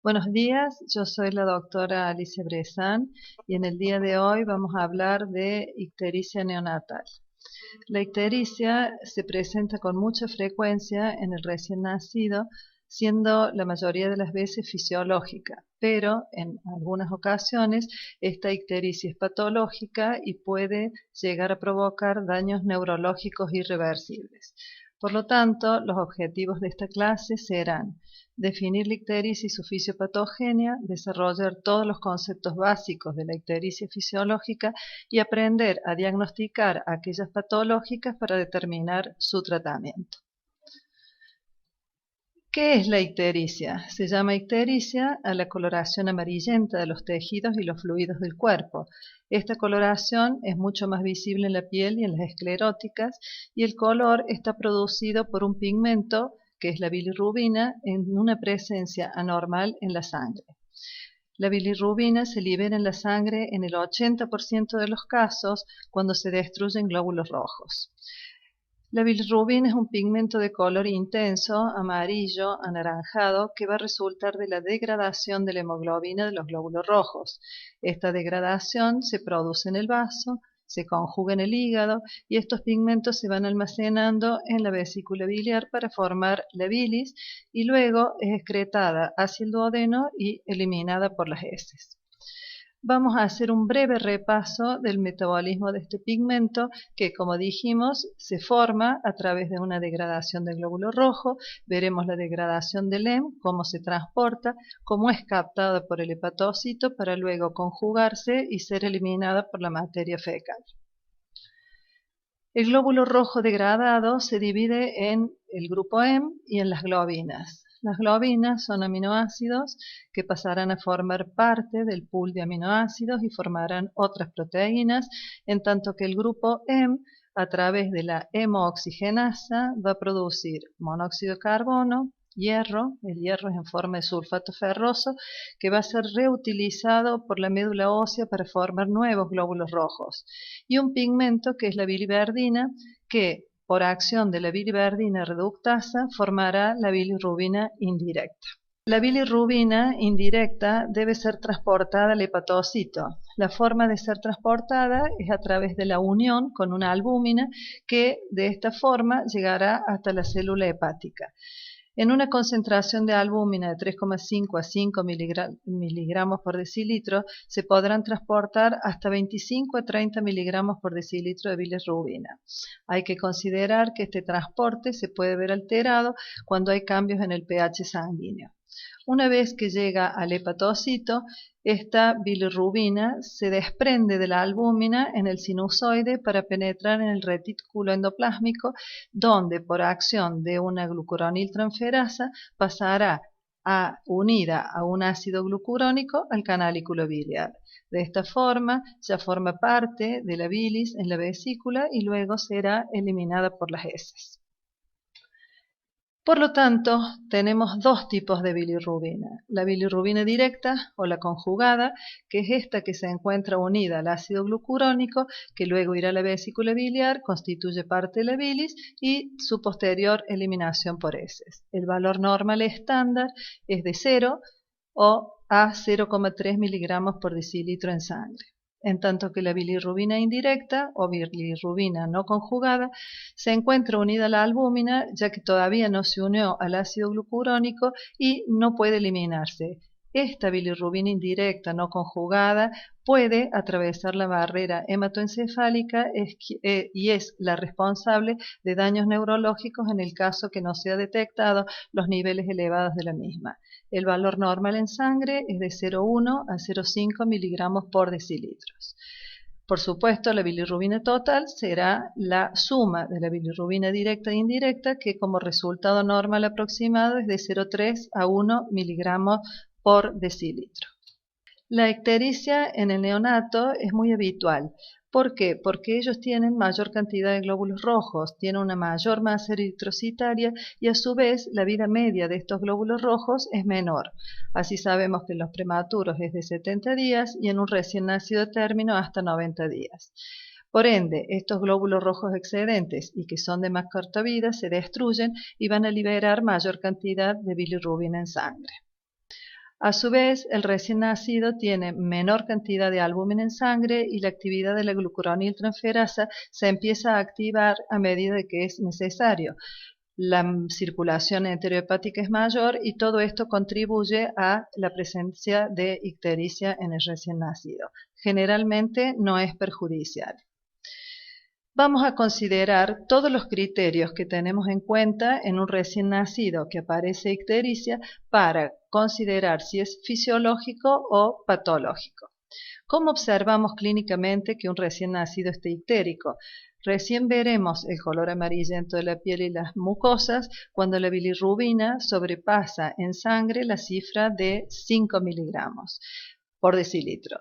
Buenos días, yo soy la doctora Alicia Brezán y en el día de hoy vamos a hablar de ictericia neonatal. La ictericia se presenta con mucha frecuencia en el recién nacido, siendo la mayoría de las veces fisiológica, pero en algunas ocasiones esta ictericia es patológica y puede llegar a provocar daños neurológicos irreversibles. Por lo tanto, los objetivos de esta clase serán definir la ictericia y su fisiopatogenia, desarrollar todos los conceptos básicos de la ictericia fisiológica y aprender a diagnosticar aquellas patológicas para determinar su tratamiento. ¿Qué es la ictericia? Se llama ictericia a la coloración amarillenta de los tejidos y los fluidos del cuerpo. Esta coloración es mucho más visible en la piel y en las escleróticas y el color está producido por un pigmento que es la bilirrubina en una presencia anormal en la sangre. La bilirrubina se libera en la sangre en el 80% de los casos cuando se destruyen glóbulos rojos. La bilirrubina es un pigmento de color intenso, amarillo, anaranjado, que va a resultar de la degradación de la hemoglobina de los glóbulos rojos. Esta degradación se produce en el vaso, se conjuga en el hígado y estos pigmentos se van almacenando en la vesícula biliar para formar la bilis y luego es excretada hacia el duodeno y eliminada por las heces. Vamos a hacer un breve repaso del metabolismo de este pigmento que, como dijimos, se forma a través de una degradación del glóbulo rojo. Veremos la degradación del hemo, cómo se transporta, cómo es captada por el hepatocito para luego conjugarse y ser eliminada por la materia fecal. El glóbulo rojo degradado se divide en el grupo hemo y en las globinas. Las globinas son aminoácidos que pasarán a formar parte del pool de aminoácidos y formarán otras proteínas, en tanto que el grupo hemo, a través de la hemooxigenasa, va a producir monóxido de carbono, hierro, el hierro es en forma de sulfato ferroso, que va a ser reutilizado por la médula ósea para formar nuevos glóbulos rojos, y un pigmento que es la biliverdina, que por acción de la biliverdina reductasa formará la bilirrubina indirecta. La bilirrubina indirecta debe ser transportada al hepatocito. La forma de ser transportada es a través de la unión con una albúmina que de esta forma llegará hasta la célula hepática. En una concentración de albúmina de 3,5 a 5 miligramos por decilitro se podrán transportar hasta 25 a 30 miligramos por decilitro de bilirrubina. Hay que considerar que este transporte se puede ver alterado cuando hay cambios en el pH sanguíneo. Una vez que llega al hepatocito, esta bilirrubina se desprende de la albúmina en el sinusoide para penetrar en el retículo endoplásmico, donde por acción de una glucuroniltransferasa pasará unida a un ácido glucurónico al canalículo biliar. De esta forma ya forma parte de la bilis en la vesícula y luego será eliminada por las heces. Por lo tanto, tenemos dos tipos de bilirrubina, la bilirrubina directa o la conjugada, que es esta que se encuentra unida al ácido glucurónico, que luego irá a la vesícula biliar, constituye parte de la bilis y su posterior eliminación por heces. El valor normal estándar es de 0 o a 0,3 miligramos por decilitro en sangre. En tanto que la bilirrubina indirecta o bilirrubina no conjugada se encuentra unida a la albúmina ya que todavía no se unió al ácido glucurónico y no puede eliminarse. Esta bilirrubina indirecta no conjugada puede atravesar la barrera hematoencefálica y es la responsable de daños neurológicos en el caso que no se ha detectado los niveles elevados de la misma. El valor normal en sangre es de 0,1 a 0,5 miligramos por decilitro. Por supuesto, la bilirrubina total será la suma de la bilirrubina directa e indirecta, que como resultado normal aproximado es de 0,3 a 1 miligramos por decilitro. La ictericia en el neonato es muy habitual. ¿Por qué? Porque ellos tienen mayor cantidad de glóbulos rojos, tienen una mayor masa eritrocitaria y a su vez la vida media de estos glóbulos rojos es menor. Así sabemos que en los prematuros es de 70 días y en un recién nacido de término hasta 90 días. Por ende, estos glóbulos rojos excedentes y que son de más corta vida se destruyen y van a liberar mayor cantidad de bilirrubina en sangre. A su vez, el recién nacido tiene menor cantidad de albúmina en sangre y la actividad de la glucuroniltransferasa se empieza a activar a medida de que es necesario. La circulación enterohepática es mayor y todo esto contribuye a la presencia de ictericia en el recién nacido. Generalmente no es perjudicial. Vamos a considerar todos los criterios que tenemos en cuenta en un recién nacido que aparece ictericia para considerar si es fisiológico o patológico. ¿Cómo observamos clínicamente que un recién nacido esté ictérico? Recién veremos el color amarillento de la piel y las mucosas cuando la bilirrubina sobrepasa en sangre la cifra de 5 miligramos por decilitro.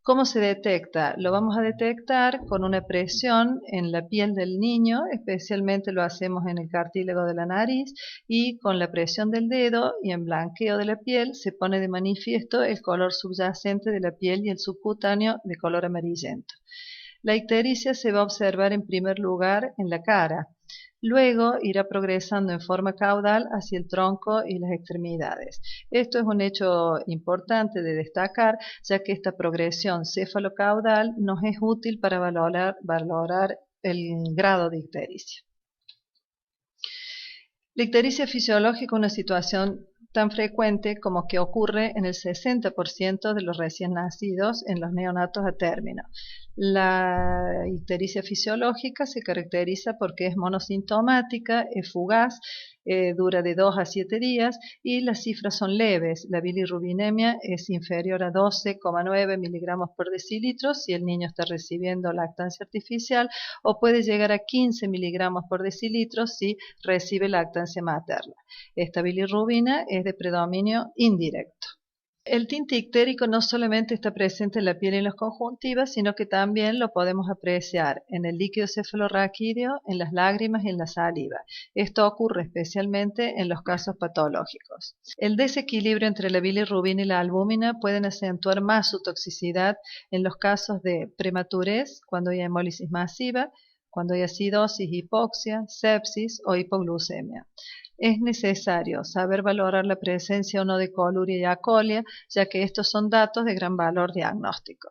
¿Cómo se detecta? Lo vamos a detectar con una presión en la piel del niño, especialmente lo hacemos en el cartílago de la nariz, y con la presión del dedo y en blanqueo de la piel se pone de manifiesto el color subyacente de la piel y el subcutáneo de color amarillento. La ictericia se va a observar en primer lugar en la cara. Luego irá progresando en forma caudal hacia el tronco y las extremidades. Esto es un hecho importante de destacar, ya que esta progresión cefalocaudal nos es útil para valorar el grado de ictericia. La ictericia fisiológica es una situación tan frecuente como que ocurre en el 60% de los recién nacidos en los neonatos a término. La ictericia fisiológica se caracteriza porque es monosintomática, es fugaz, dura de 2 a 7 días y las cifras son leves. La bilirrubinemia es inferior a 12,9 miligramos por decilitro si el niño está recibiendo lactancia artificial o puede llegar a 15 miligramos por decilitro si recibe lactancia materna. Esta bilirrubina es de predominio indirecto. El tinte ictérico no solamente está presente en la piel y en las conjuntivas, sino que también lo podemos apreciar en el líquido cefalorraquídeo, en las lágrimas y en la saliva. Esto ocurre especialmente en los casos patológicos. El desequilibrio entre la bilirrubina y la albúmina pueden acentuar más su toxicidad en los casos de prematurez, cuando hay hemólisis masiva, cuando hay acidosis, hipoxia, sepsis o hipoglucemia. Es necesario saber valorar la presencia o no de coluria y acolia, ya que estos son datos de gran valor diagnóstico.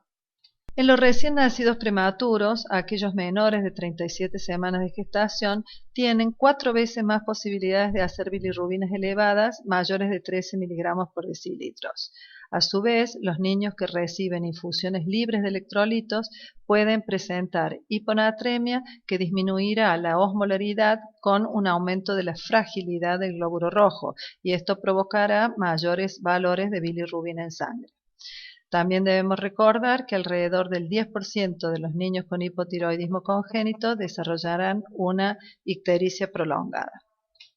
En los recién nacidos prematuros, aquellos menores de 37 semanas de gestación tienen 4 veces más posibilidades de hacer bilirrubinas elevadas mayores de 13 miligramos por decilitros. A su vez, los niños que reciben infusiones libres de electrolitos pueden presentar hiponatremia que disminuirá la osmolaridad con un aumento de la fragilidad del glóbulo rojo y esto provocará mayores valores de bilirrubina en sangre. También debemos recordar que alrededor del 10% de los niños con hipotiroidismo congénito desarrollarán una ictericia prolongada.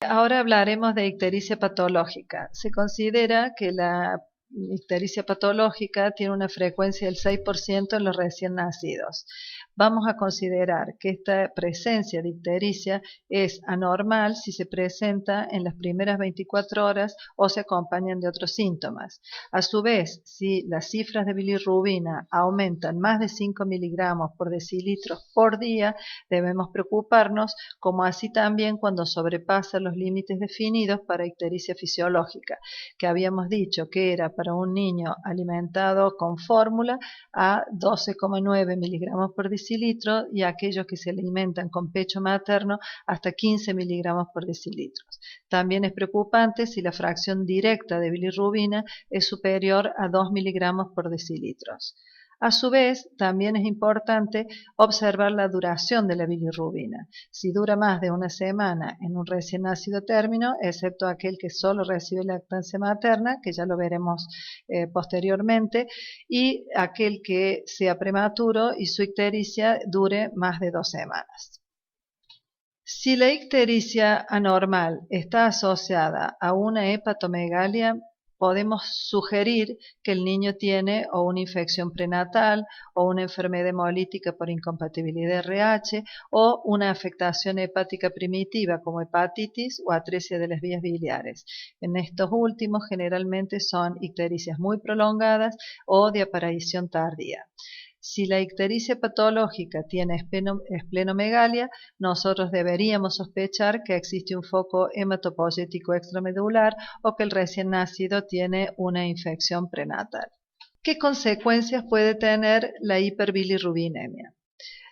Ahora hablaremos de ictericia patológica. Se considera que la ictericia patológica tiene una frecuencia del 6% en los recién nacidos. Vamos a considerar que esta presencia de ictericia es anormal si se presenta en las primeras 24 horas o se acompañan de otros síntomas. A su vez, si las cifras de bilirrubina aumentan más de 5 miligramos por decilitro por día, debemos preocuparnos, como así también cuando sobrepasa los límites definidos para ictericia fisiológica, que habíamos dicho que era para un niño alimentado con fórmula a 12,9 miligramos por decilitro y aquellos que se alimentan con pecho materno hasta 15 miligramos por decilitro. También es preocupante si la fracción directa de bilirrubina es superior a 2 miligramos por decilitro. A su vez, también es importante observar la duración de la bilirrubina. Si dura más de una semana en un recién nacido término, excepto aquel que solo recibe lactancia materna, que ya lo veremos posteriormente, y aquel que sea prematuro y su ictericia dure más de 2 semanas. Si la ictericia anormal está asociada a una hepatomegalia, podemos sugerir que el niño tiene o una infección prenatal o una enfermedad hemolítica por incompatibilidad RH o una afectación hepática primitiva como hepatitis o atresia de las vías biliares. En estos últimos generalmente son ictericias muy prolongadas o de aparición tardía. Si la ictericia patológica tiene esplenomegalia, nosotros deberíamos sospechar que existe un foco hematopoyético extramedular o que el recién nacido tiene una infección prenatal. ¿Qué consecuencias puede tener la hiperbilirrubinemia?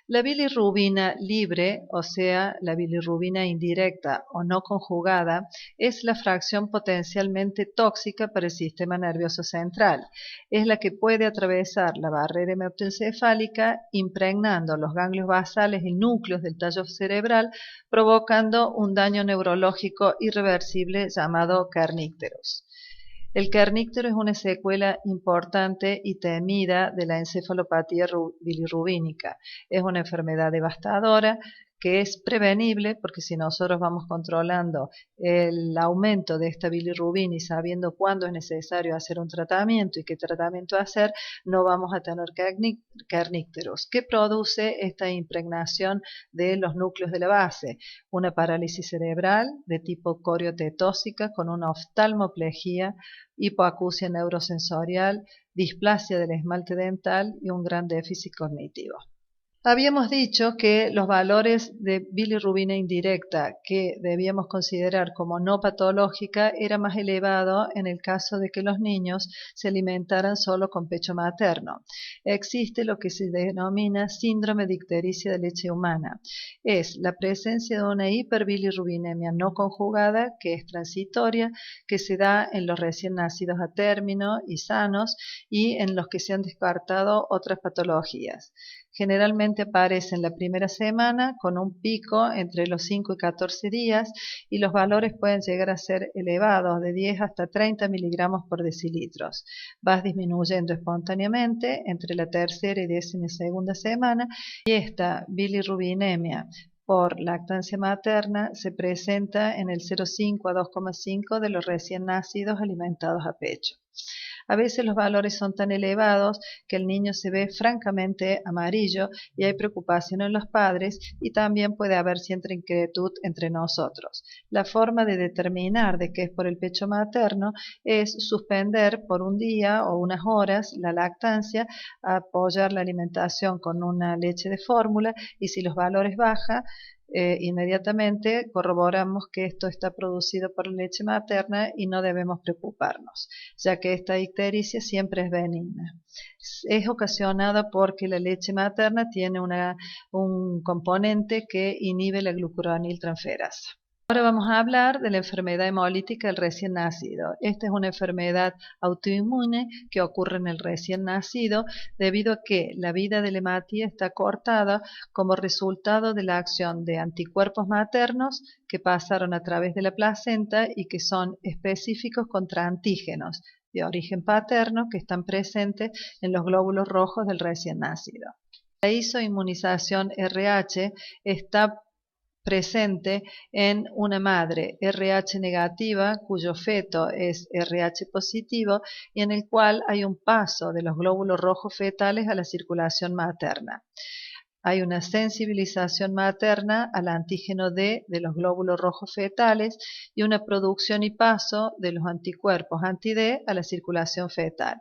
La bilirrubina libre, o sea, la bilirrubina indirecta o no conjugada, es la fracción potencialmente tóxica para el sistema nervioso central. Es la que puede atravesar la barrera hematoencefálica, impregnando los ganglios basales y núcleos del tallo cerebral, provocando un daño neurológico irreversible llamado kernícteros. El kerníctero es una secuela importante y temida de la encefalopatía bilirrubínica. Es una enfermedad devastadora que es prevenible porque si nosotros vamos controlando el aumento de esta bilirrubina y sabiendo cuándo es necesario hacer un tratamiento y qué tratamiento hacer, no vamos a tener kernícteros. ¿Qué produce esta impregnación de los núcleos de la base? Una parálisis cerebral de tipo coriotetóxica con una oftalmoplejía, hipoacusia neurosensorial, displasia del esmalte dental y un gran déficit cognitivo. Habíamos dicho que los valores de bilirrubina indirecta que debíamos considerar como no patológica era más elevado en el caso de que los niños se alimentaran solo con pecho materno. Existe lo que se denomina síndrome de ictericia de leche humana. Es la presencia de una hiperbilirrubinemia no conjugada que es transitoria, que se da en los recién nacidos a término y sanos y en los que se han descartado otras patologías. Generalmente aparece en la primera semana con un pico entre los 5 y 14 días y los valores pueden llegar a ser elevados de 10 hasta 30 miligramos por decilitros. Va disminuyendo espontáneamente entre la tercera y 12ª semana y esta bilirrubinemia por lactancia materna se presenta en el 0,5 a 2,5 de los recién nacidos alimentados a pecho. A veces los valores son tan elevados que el niño se ve francamente amarillo y hay preocupación en los padres y también puede haber cierta inquietud entre nosotros. La forma de determinar de qué es por el pecho materno es suspender por un día o unas horas la lactancia, apoyar la alimentación con una leche de fórmula y si los valores bajan, inmediatamente corroboramos que esto está producido por la leche materna y no debemos preocuparnos, ya que esta ictericia siempre es benigna. Es ocasionada porque la leche materna tiene un componente que inhibe la glucuroniltransferasa. Ahora vamos a hablar de la enfermedad hemolítica del recién nacido. Esta es una enfermedad autoinmune que ocurre en el recién nacido debido a que la vida de la hematía está cortada como resultado de la acción de anticuerpos maternos que pasaron a través de la placenta y que son específicos contra antígenos de origen paterno que están presentes en los glóbulos rojos del recién nacido. La isoinmunización RH está presente en una madre RH negativa cuyo feto es RH positivo y en el cual hay un paso de los glóbulos rojos fetales a la circulación materna. Hay una sensibilización materna al antígeno D de los glóbulos rojos fetales y una producción y paso de los anticuerpos anti-D a la circulación fetal.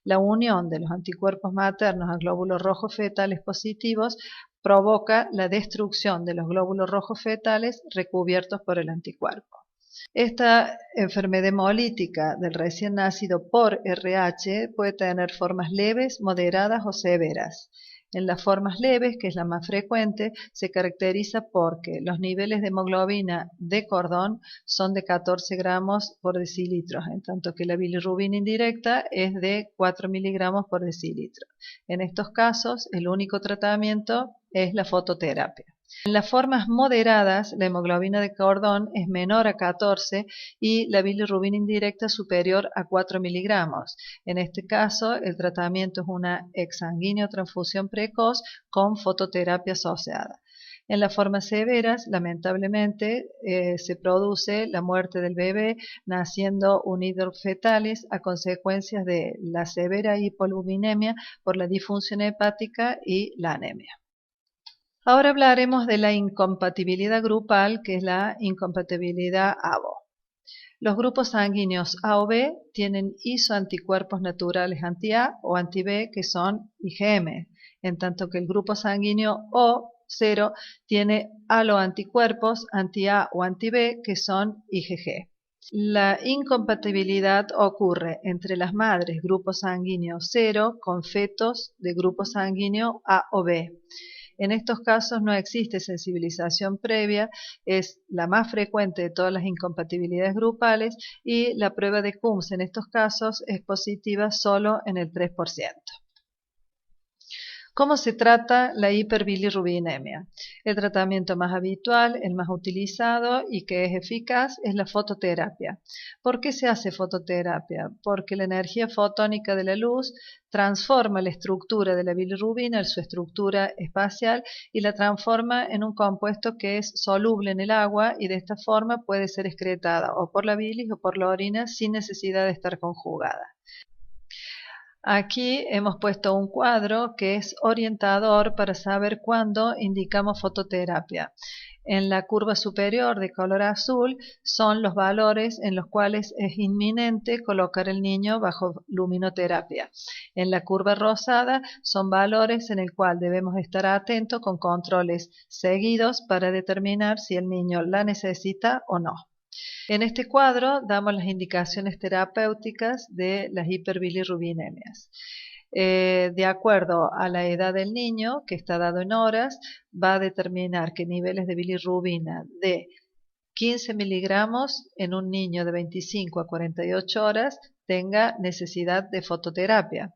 La unión de los anticuerpos maternos a glóbulos rojos fetales positivos provoca la destrucción de los glóbulos rojos fetales recubiertos por el anticuerpo. Esta enfermedad hemolítica del recién nacido por RH puede tener formas leves, moderadas o severas. En las formas leves, que es la más frecuente, se caracteriza porque los niveles de hemoglobina de cordón son de 14 gramos por decilitro, en tanto que la bilirrubina indirecta es de 4 miligramos por decilitro. En estos casos, el único tratamiento es la fototerapia. En las formas moderadas, la hemoglobina de cordón es menor a 14 y la bilirrubina indirecta superior a 4 miligramos. En este caso, el tratamiento es una exsanguíneo transfusión precoz con fototerapia asociada. En las formas severas, lamentablemente, se produce la muerte del bebé naciendo unidos fetales a consecuencias de la severa hipoluminemia por la disfunción hepática y la anemia. Ahora hablaremos de la incompatibilidad grupal, que es la incompatibilidad ABO. Los grupos sanguíneos A o B tienen isoanticuerpos naturales anti-A o anti-B, que son IgM. en tanto que el grupo sanguíneo O0 tiene haloanticuerpos anti-A o anti-B que son IgG. La incompatibilidad ocurre entre las madres grupo sanguíneo 0 con fetos de grupo sanguíneo A o B. En estos casos no existe sensibilización previa, es la más frecuente de todas las incompatibilidades grupales y la prueba de Coombs en estos casos es positiva solo en el 3%. ¿Cómo se trata la hiperbilirrubinemia? El tratamiento más habitual, el más utilizado y que es eficaz es la fototerapia. ¿Por qué se hace fototerapia? Porque la energía fotónica de la luz transforma la estructura de la bilirrubina, su estructura espacial, y la transforma en un compuesto que es soluble en el agua y de esta forma puede ser excretada o por la bilis o por la orina sin necesidad de estar conjugada. Aquí hemos puesto un cuadro que es orientador para saber cuándo indicamos fototerapia. En la curva superior de color azul son los valores en los cuales es inminente colocar el niño bajo luminoterapia. En la curva rosada son valores en el cual debemos estar atentos con controles seguidos para determinar si el niño la necesita o no. En este cuadro damos las indicaciones terapéuticas de las hiperbilirrubinemias. De acuerdo a la edad del niño, que está dado en horas, va a determinar que niveles de bilirrubina de 15 miligramos en un niño de 25 a 48 horas tenga necesidad de fototerapia.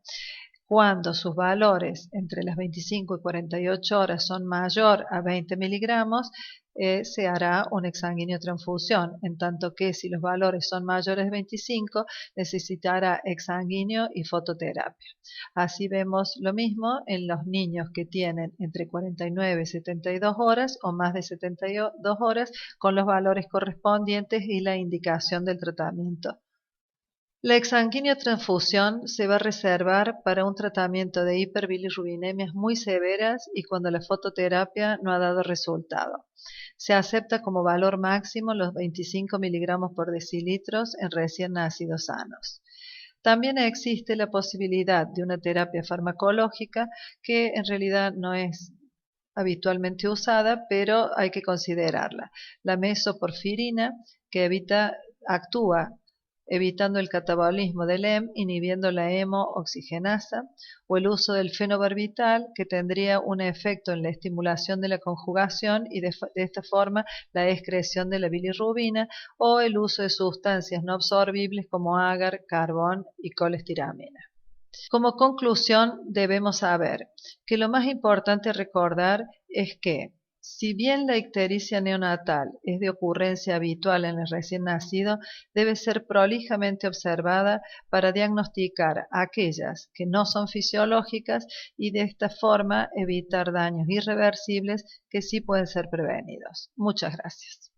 Cuando sus valores entre las 25 y 48 horas son mayor a 20 miligramos, se hará una exsanguiniotransfusión, en tanto que si los valores son mayores de 25, necesitará exsanguíneo y fototerapia. Así vemos lo mismo en los niños que tienen entre 49 y 72 horas o más de 72 horas con los valores correspondientes y la indicación del tratamiento. La exsanguiniotransfusión se va a reservar para un tratamiento de hiperbilirrubinemias muy severas y cuando la fototerapia no ha dado resultado. Se acepta como valor máximo los 25 miligramos por decilitros en recién nacidos sanos. También existe la posibilidad de una terapia farmacológica que en realidad no es habitualmente usada, pero hay que considerarla. La mesoporfirina, que actúa evitando el catabolismo del hemo, inhibiendo la hemooxigenasa, o el uso del fenobarbital, que tendría un efecto en la estimulación de la conjugación y de esta forma la excreción de la bilirrubina, o el uso de sustancias no absorbibles como agar, carbón y colestiramina. Como conclusión, debemos saber que lo más importante recordar es que si bien la ictericia neonatal es de ocurrencia habitual en el recién nacido, debe ser prolijamente observada para diagnosticar aquellas que no son fisiológicas y de esta forma evitar daños irreversibles que sí pueden ser prevenidos. Muchas gracias.